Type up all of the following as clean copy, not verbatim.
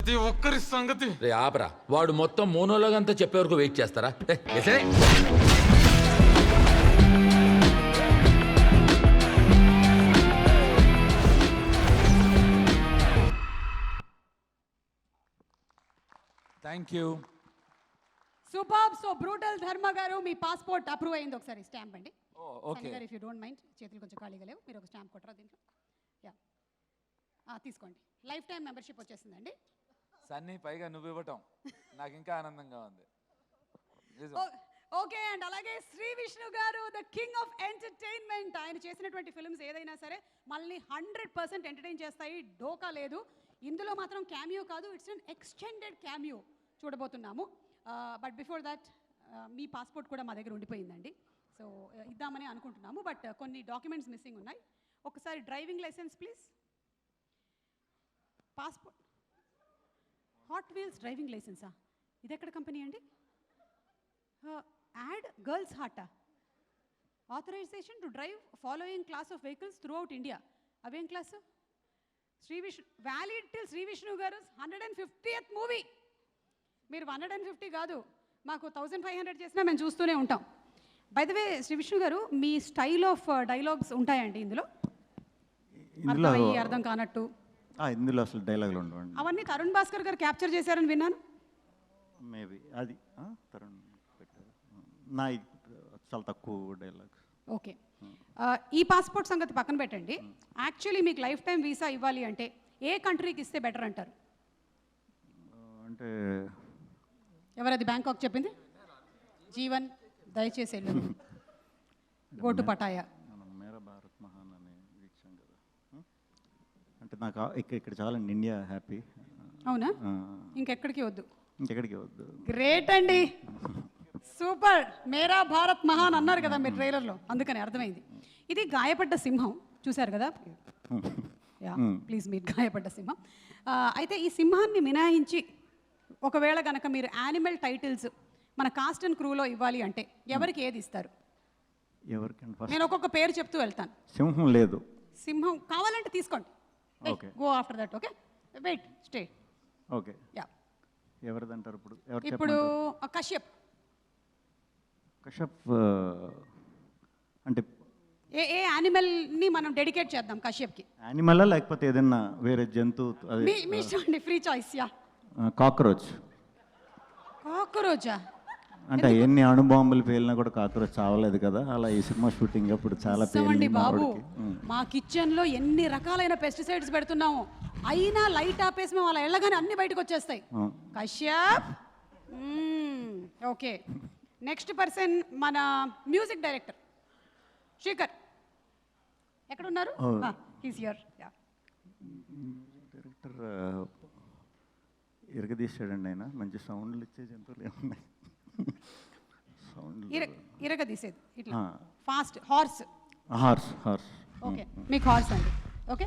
ప్రతి ఒక్కరి సంగతి. రే ఆపరా, వాడు మొత్తం మోనోలాగంతా చెప్పే వరకు వెయిట్ చేస్తారా? ఎసరే thank you. Super. So brutal Dharma గారు మీ పాస్పోర్ట్ అప్రూవ్ అయింది, ఒకసారి స్టాంప్ అండి. ఓకే గారు ఇఫ్ యూ డోంట్ మైండ్, చేతులు కొంచెం ఖాళీగా లేవు, మీరు ఒక స్టాంప్ కొట్టరా దీంట్లో. యా తీసుకోండి, లైఫ్ టైం మెంబర్షిప్ వచ్చేసిందండి. సన్నీ పైగా నువ్వు ఇవ్వటం నాకు ఇంకా ఆనందంగా ఉంది. ఓకే అండ్ అలాగే శ్రీ విష్ణు గారు, ద కింగ్ ఆఫ్ ఎంటర్టైన్మెంట్. ఆయన చేసినటువంటి ఫిల్మ్స్ ఏదైనా సరే మళ్ళీ 100% ఎంటర్టైన్ చేస్తాయి, డోకా లేదు. ఇందులో మాత్రం క్యామియో కాదు, ఇట్స్ అన్ ఎక్స్టెండెడ్ క్యామియో చూడబోతున్నాము. But before that me passport కూడా మా దగ్గర ఉండిపోయిందండి, సో ఇద్దామని అనుకుంటున్నాము. బట్ కొన్ని డాక్యుమెంట్స్ మిస్సింగ్ ఉన్నాయి. ఒకసారి driving licence please, passport, hot wheels driving లైసెన్సా? ఇది ఎక్కడ కంపెనీ అండి? యాడ్ గర్ల్స్ హార్టా? Authorization to drive following class of vehicles throughout India. అవేం class? Shri Vishnu valid till Shri Vishnu గారు 150th మూవీ. మీరు 150 కాదు, మాకు 1500 చేసినా మేము చూస్తూనే ఉంటాం. By the way Shri Vishnu గారు, మీ స్టైల్ ఆఫ్ డైలాగ్స్ ఉంటాయండి ఇందులో? అర్థం కానట్టు ఇందులో అసలు డైలాగులు ఉండవండి. అవన్నీ తరుణ్ భాస్కర్ గారు క్యాప్చర్ చేశారని విన్నాను. మేబీ అది తరుణ్ పెట్టారు. నా చాలా తక్కువ డైలాగ్స్. ఓకే, ఈ పాస్పోర్ట్ సంగతి పక్కన పెట్టండి. యాక్చువల్లీ మీకు లైఫ్ టైం వీసా ఇవ్వాలి అంటే ఏ కంట్రీకి ఇస్తే బెటర్ అంటారు? అంటే ఎవరది బ్యాంకాక్ చెప్పింది? జీవన్ దయచేసి వెళ్ళు, గోటు పటాయా. మేరా భారత్ మహాన్ అని ఇచ్చాం కదా, అంటే నాకు ఇక్కడ చాలండి, ఇండియా హ్యాపీ. అవునా? ఇంకెక్కడికి వద్దు, ఇంకెక్కడికి వద్దు. గ్రేట్ అండి, సూపర్. మేరా భారత్ మహాన్ అన్నారు కదా మీరు ట్రైలర్లో, అందుకని అర్థమైంది. ఇది గాయపడ్డ సింహం చూశారు కదా, యా ప్లీజ్ మీరు గాయపడ్డ సింహం. అయితే ఈ సింహాన్ని మినహాయించి ఒకవేళ కనుక మీరు యానిమల్ టైటిల్స్ మన కాస్ట్ అండ్ క్రూలో ఇవ్వాలి అంటే ఎవరికి ఏది ఇస్తారు? ఎవరికంటే నేను ఒక్కొక్క పేరు చెప్తూ వెళ్తాను. సింహం లేదు. సింహం కావాలంటే తీసుకోండి, okay, go after that. Okay, wait, stay. Okay, yeah. ఎవరిదంటారు ఇప్పుడు? ఇప్పుడు కశ్యప్. కశ్యప్ అంటే ఏ యానిమల్ని మనం డెడికేట్ చేద్దాం కశ్యప్కి? యానిమల్ లేకపోతే ఏదైనా వేరే జంతువు? మీ ఇష్టం అండి, ఫ్రీ చాయిస్. యా. కాక్రోచ్. కాక్రోచా? అంటే ఎన్ని అణుబాంబులు పేలినా కూడా కాక్రోచ్ చావలేదు కదా, అలా ఈ సినిమా షూటింగ్ అప్పుడు చాలా పేలింది బాబు. మా కిచెన్లో ఎన్ని రకాలైన పెస్టిసైడ్స్ పెడుతున్నాము, అయినా లైట్ ఆపేసి మేము అలా వెళ్ళగానే అన్ని బయటకు వచ్చేస్తాయి. కశ్యప్. ఓకే, నెక్స్ట్ పర్సన్ మన మ్యూజిక్ డైరెక్టర్ శేఖర్. ఎక్కడున్నారు? He's here. యా. డైరెక్టర్ ఇరగదీశాడండి ఆయన, మంచి సౌండ్లు ఇచ్చే జంతువులు ఏమున్నాయి? సౌండ్ ఇరగదీసేది ఇట్లా ఫాస్ట్. హార్స్. హార్స్. ఓకే, మీకు హార్స్ అండి. ఓకే,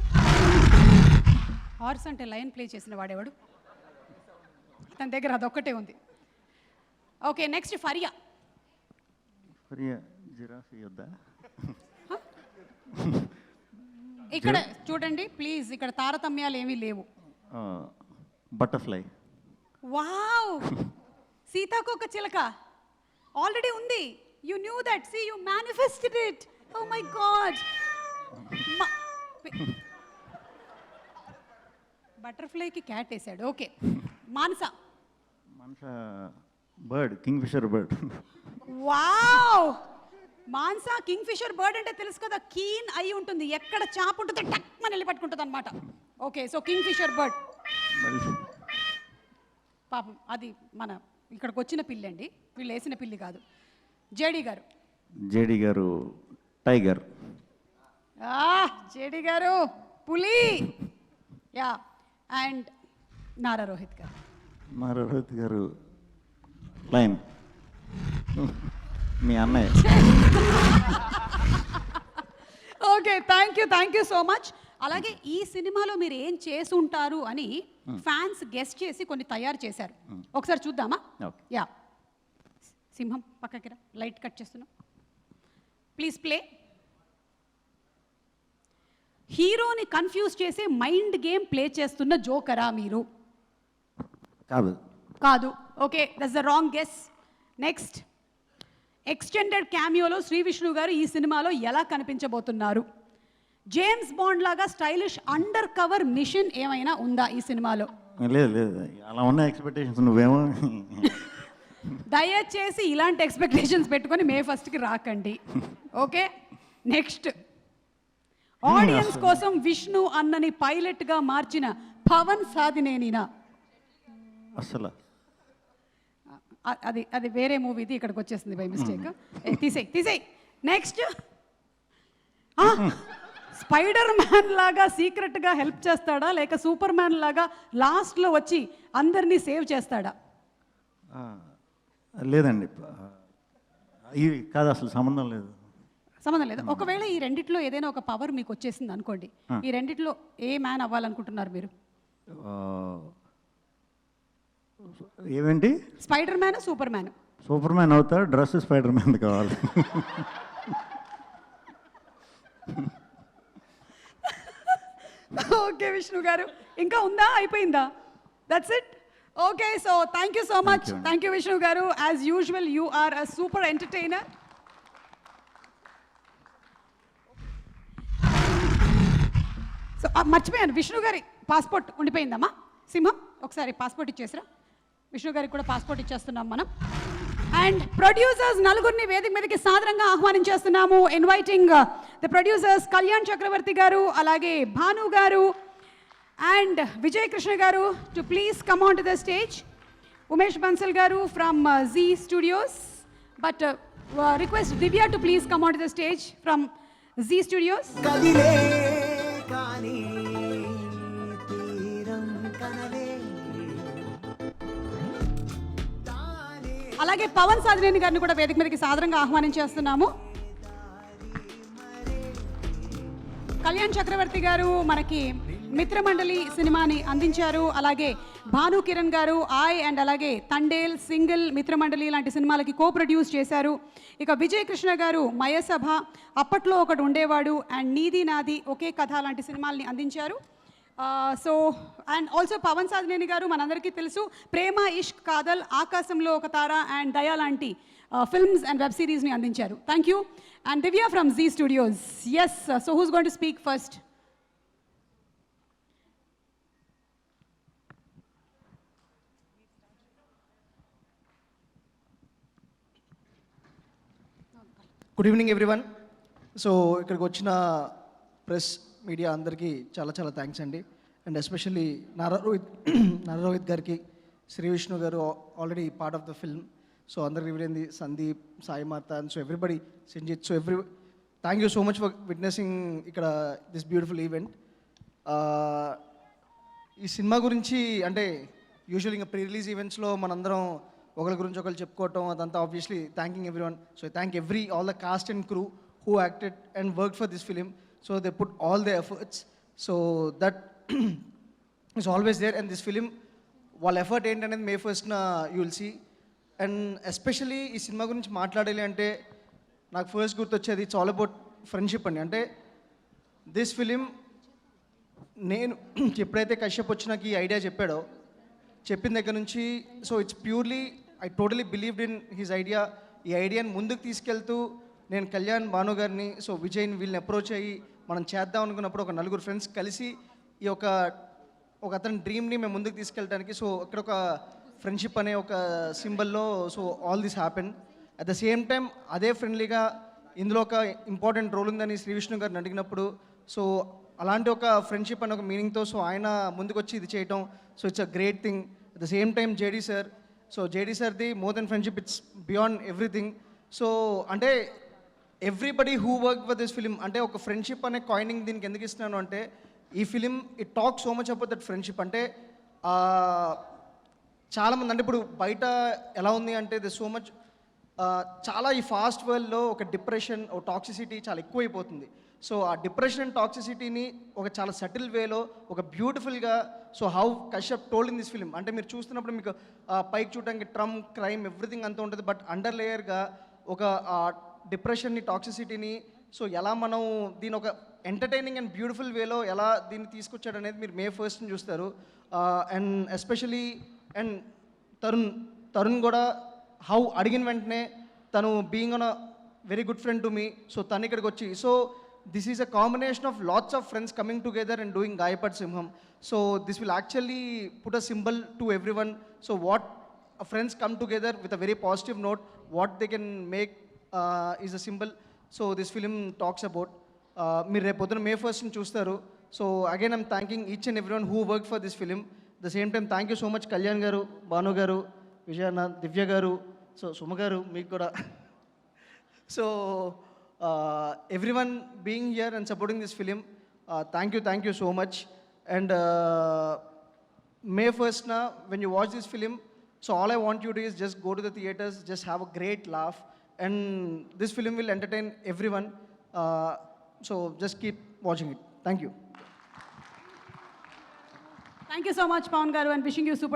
హార్స్ అంటే లయన్ ప్లే చేసిన వాడేవాడు, తన దగ్గర అదొక్కటే ఉంది. Okay, next Faria. జిరాఫీ వద్దా? ఇక్కడ చూడండి ప్లీజ్, ఇక్కడ తారతమ్యాలు ఏమీ లేవు. బటర్ఫ్లై. వావ్, సీతాకోక చిలక ఆల్రెడీ ఉంది. You knew that, see you manifested it. Oh my God. బటర్ఫ్లైకి క్యాట్ వేసాడు. Okay, Manasa. Bird, kingfisher bird. Wow, Manasa kingfisher bird అంటే తెలుసు కదా, కీన్ అయి ఉంటుంది, ఎక్కడ చాప ఉంటుందో టక్ మన వెళ్ళి పట్టుకుంటుంది అనమాట. Okay, so kingfisher bird. పాపం అది మన ఇక్కడికి వచ్చిన పిల్లి అండి, వీళ్ళు వేసిన పిల్లి కాదు. జేడి గారు టైగర్. జేడి గారు పులి. యా. అండ్ నారా రోహిత్ గారు లైన్. మీ అన్నయ్య. Okay, thank you so much. అలాగే ఈ సినిమాలో మీరు ఏం చేసి ఉంటారు అని ఫ్యాన్స్ గెస్ట్ చేసి కొన్ని తయారు చేశారు, ఒకసారి చూద్దామా? యా. సింహం పక్కకి రా, లైట్ కట్ చేస్తున్నాం, ప్లీజ్ ప్లే. హీరోని కన్ఫ్యూజ్ చేసి మైండ్ గేమ్ ప్లే చేస్తున్న జోకరా మీరు? కాదు. కాదు. Okay, that's the wrong guess. Next, extended క్యామియోలో శ్రీ విష్ణు గారు ఈ సినిమాలో ఎలా కనిపించబోతున్నారు? జేమ్స్ బాండ్ లాగా స్టైలిష్ అండర్ కవర్ మిషన్ ఏమైనా ఉందా ఈ సినిమాలో? లేదు లేదు, అలా ఉన్న ఎక్స్పెక్టేషన్స్ నువ్వేమో. దయచేసి ఇలాంటి ఎక్స్పెక్టేషన్స్ పెట్టుకొని మే 1కి రాకండి. ఓకే, నెక్స్ట్, ఆడియన్స్ కోసం విష్ణు అన్నని పైలట్గా మార్చిన పవన్ సాధినేనినా? అసలు అది అది వేరే మూవీది, ఇక్కడికి వచ్చేసింది బై మిస్టేక్. తీసేయి. నెక్స్ట్, స్పైడర్ మ్యాన్ లాగా సీక్రెట్గా హెల్ప్ చేస్తాడా, లేక సూపర్ మ్యాన్ లాగా లాస్ట్లో వచ్చి అందరినీ సేవ్ చేస్తాడా? లేదండి, ఇది కాదు, అసలు సంబంధం లేదు. సంబంధం లేదు. ఒకవేళ ఈ రెండిట్లో ఏదైనా ఒక పవర్ మీకు వచ్చేసింది అనుకోండి, ఈ రెండిట్లో ఏ మ్యాన్ అవ్వాలనుకుంటున్నారు మీరు? ఏమేంటి? Spider Man, Superman. Superman అవుతా, డ్రెస్ స్పైడర్ మ్యాన్ కావాలి. ఓకే విష్ణు గారు, ఇంకా ఉందా, అయిపోయిందా? That's it. Okay, so thank you so much. Thank you Vishnu గారు. As usual you are a super entertainer. So మర్చిపోయాను, విష్ణు గారి పాస్పోర్ట్ ఉండిపోయిందమ్మా. సింహం, ఒకసారి పాస్పోర్ట్ ఇచ్చేసిరా. విష్ణు గారికి కూడా పాస్పోర్ట్ ఇచ్చేస్తున్నాం మనం. అండ్ ప్రొడ్యూసర్స్ నలుగురిని వేదిక మీదకి సాదరంగా ఆహ్వానించేస్తున్నాము. Inviting the producers Kalyan Chakravarthi గారు, అలాగే భాను గారు అండ్ విజయ్ కృష్ణ గారు to please come on to the stage. Umesh Bansal గారు from G Studios, but request Divya to please come on to the stage from G Studios. అలాగే పవన్ సాధినేని గారిని కూడా వేదిక మీదకి సాదరంగా ఆహ్వానించేస్తున్నాము. కళ్యాణ్ చక్రవర్తి గారు మనకి మిత్రమండలి సినిమాని అందించారు. అలాగే భాను కిరణ్ గారు అండ్ అలాగే తండేల్, సింగిల్, మిత్రమండలి లాంటి సినిమాలకి కో ప్రొడ్యూస్ చేశారు. ఇక విజయ్ కృష్ణ గారు మయసభ, అప్పట్లో ఒకటి ఉండేవాడు అండ్ నీది నాది, ఒకే కథ లాంటి సినిమాల్ని అందించారు. So and also Pawan Sadhineni గారు మనందరికీ తెలుసు, ప్రేమ, ఇష్క్, కాదల్, ఆకాశంలో ఒక తార అండ్ దయా లాంటి ఫిల్మ్స్ అండ్ వెబ్ సిరీస్ని అందించారు. Thank you. And Divya from G studios. Yes, so who's going to speak first? Good evening everyone. సో ఇక్కడికి వచ్చిన ప్రెస్, మీడియా అందరికీ చాలా చాలా థ్యాంక్స్ అండి. అండ్ ఎస్పెషల్లీ నారా రోహిత్ గారికి, శ్రీ విష్ణు గారు already part of the film. So అందరికి రివీలైంది, సందీప్, సాయి మాత, and so everybody, Sanjit. So thank you so much for witnessing ఇక్కడ దిస్ బ్యూటిఫుల్ ఈవెంట్. ఈ సినిమా గురించి అంటే యూజువల్ ఇంకా ప్రీ రిలీజ్ ఈవెంట్స్లో మనందరం ఒకరి గురించి ఒకరు చెప్పుకోవటం అదంతా obviously thanking everyone. So thank all the cost and crew who acted and worked for this film. So they put all their efforts. So that is always there. And this film, వాళ్ళ effort ఏంటనేది May 1st you will see. And especially ఈ cinema గురించి మాట్లాడాలి అంటే నాకు first గుర్తొచ్చేది it's all about friendship అండి. అంటే దిస్ ఫిలిం నేను ఎప్పుడైతే కశ్యప్ వచ్చి నాకు ఈ ఐడియా చెప్పాడో, చెప్పిన దగ్గర నుంచి so it's purely I totally believed in his idea. ఈ ఐడియాని ముందుకు తీసుకెళ్తూ నేను కళ్యాణ్, భాను గారిని, సో విజయ్ని, వీళ్ళని అప్రోచ్ అయ్యి మనం చేద్దాం అనుకున్నప్పుడు ఒక నలుగురు ఫ్రెండ్స్ కలిసి ఈ ఒక అతని డ్రీమ్ని మేము ముందుకు తీసుకెళ్ళడానికి, సో అక్కడ ఒక ఫ్రెండ్షిప్ అనే ఒక సింబల్లో so all this happen. At the same time అదే ఫ్రెండ్లీగా ఇందులో ఒక ఇంపార్టెంట్ రోల్ ఉందని శ్రీ విష్ణు గారిని అడిగినప్పుడు, సో అలాంటి ఒక ఫ్రెండ్షిప్ అనే ఒక మీనింగ్తో సో ఆయన ముందుకు వచ్చి ఇది చేయటం, so it's a great thing. At the same time JD sir, so JD సార్ది more than friendship, it's beyond everything. So అంటే everybody who work for this film, అంటే ఒక ఫ్రెండ్షిప్ అనే కాయినింగ్ దీనికి ఎందుకు ఇస్తున్నాను అంటే ఈ film it talk so much about that friendship. అంటే చాలామంది అంటే ఇప్పుడు బయట ఎలా ఉంది అంటే ది సో మచ్ చాలా ఈ ఫాస్ట్ వరల్డ్లో ఒక డిప్రెషన్, ఒక టాక్సిసిటీ చాలా ఎక్కువైపోతుంది. సో ఆ డిప్రెషన్ అండ్ టాక్సిసిటీని ఒక చాలా సటిల్ వేలో ఒక బ్యూటిఫుల్గా so how Kashyap told in this film. అంటే మీరు చూస్తున్నప్పుడు మీకు పైకి చూడడానికి ట్రమ్, క్రైమ్, ఎవ్రీథింగ్ అంతా ఉంటుంది, బట్ అండర్ లేయర్గా ఒక డిప్రెషన్ని, టాక్సిసిటీని సో ఎలా మనం దీని ఒక ఎంటర్టైనింగ్ అండ్ బ్యూటిఫుల్ వేలో ఎలా దీన్ని తీసుకొచ్చాడు అనేది మీరు May 1st చూస్తారు. అండ్ ఎస్పెషలీ అండ్ తరుణ్ కూడా హౌ అడిగిన వెంటనే తను being on a very good friend to me, so తను ఇక్కడికి వచ్చి, so this is a combination of lots of friends coming together and doing Gayapadda Simham. So this will actually put a symbol to everyone. So what friends come together with a very positive note, what they can make is a symbol. So this film talks about, మీరు రేపు పొద్దున May 1st చూస్తారు. So again I'm thanking each and every one who work for this film. The same time thank you so much Kalyan గారు, భాను గారు, విజయన్న, దివ్య గారు, so Suma గారు, మీకు కూడా. So every one being here and supporting this film, thank you so much. And May 1st when you watch this film, so all I want you to is just go to the theaters, just have a great laugh, and this film will entertain everyone. So just keep watching it. Thank you. Thank you so much, Pawan Garu, and wishing you super